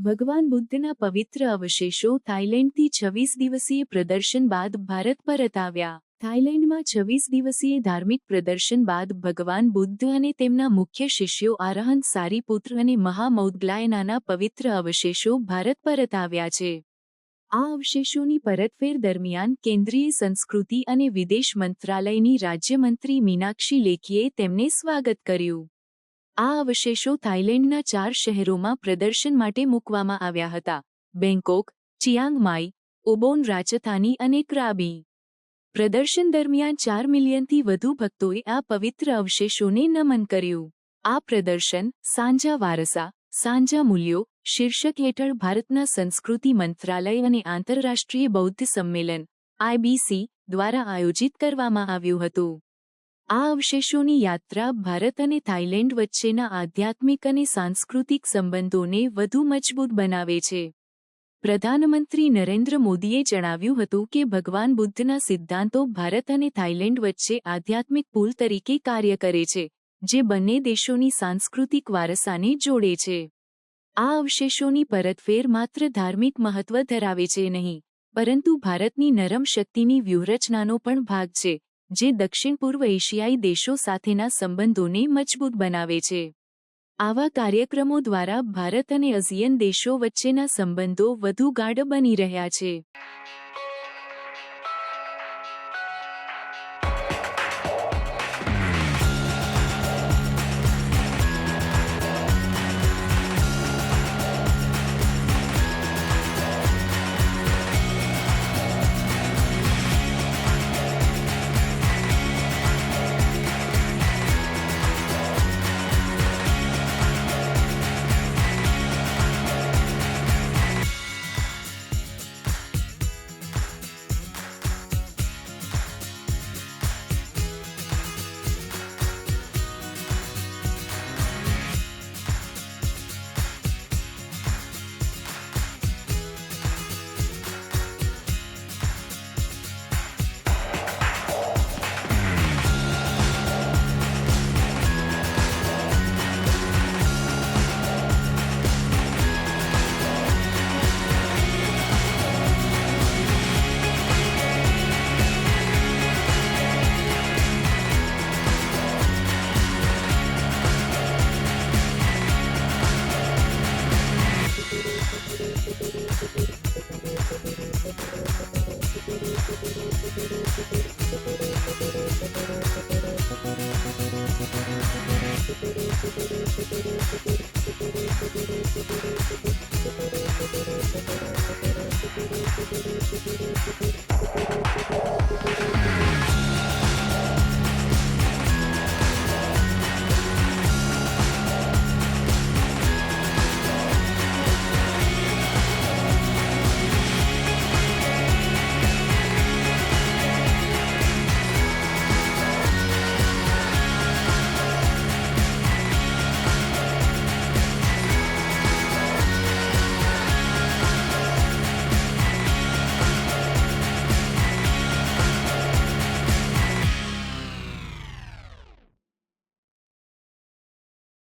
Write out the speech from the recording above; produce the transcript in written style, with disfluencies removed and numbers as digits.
ભગવાન બુદ્ધના પવિત્ર અવશેષો થાઇલેન્ડથી 26 દિવસીય પ્રદર્શન બાદ ભારત પરત આવ્યા। થાઇલેન્ડમાં 26 દિવસીય ધાર્મિક પ્રદર્શન બાદ ભગવાન બુદ્ધ અને તેમના મુખ્ય શિષ્યો અરહંત સારીપુત્ર અને મહામૌદગલાયનાના પવિત્ર અવશેષો ભારત પરત આવ્યા છે। આ અવશેષોની પરતફેર દરમિયાન કેન્દ્રીય સંસ્કૃતિ અને વિદેશ મંત્રાલયની રાજ્યમંત્રી મીનાક્ષી લેખીએ તેમને સ્વાગત કર્યું। આ અવશેષો થાઇલેન્ડના 4 શહેરોમાં પ્રદર્શન માટે મૂકવામાં આવ્યા હતા: બેંકોક, ચિયાંગ માઈ, ઉબોન રાજધાની અને ક્રાબી। પ્રદર્શન દરમિયાન 4 મિલિયનથી વધુ ભક્તોએ આ પવિત્ર અવશેષોને નમન કર્યું। આ પ્રદર્શન સાંજા વારસા, સાંજા મૂલ્યો શીર્ષક હેઠળ ભારતના સંસ્કૃતિ મંત્રાલય અને આંતરરાષ્ટ્રીય બૌદ્ધ સંમેલન (IBC) દ્વારા આયોજિત કરવામાં આવ્યું હતું। આ અવશેષોની યાત્રા ભારત અને થાઇલેન્ડ વચ્ચેના આધ્યાત્મિક અને સાંસ્કૃતિક સંબંધોને વધુ મજબૂત બનાવે છે। પ્રધાનમંત્રી નરેન્દ્ર મોદીએ જણાવ્યું હતું કે ભગવાન બુદ્ધના સિદ્ધાંતો ભારત અને થાઇલેન્ડ વચ્ચે આધ્યાત્મિક પુલ તરીકે કાર્ય કરે છે, જે બંને દેશોની સાંસ્કૃતિક વારસાને જોડે છે। આ અવશેષોની પરતફેર માત્ર ધાર્મિક મહત્વ ધરાવે છે નહીં, પરંતુ ભારતની નરમ શક્તિની વ્યૂહરચનાનો પણ ભાગ છે, જે દક્ષિણ-પૂર્વ એશિયાઈ દેશો સાથેના સંબંધોને મજબૂત બનાવે છે। આવા કાર્યક્રમો દ્વારા ભારત અને આસિયાન દેશો વચ્ચેના સંબંધો વધુ ગાઢ બની રહ્યા છે।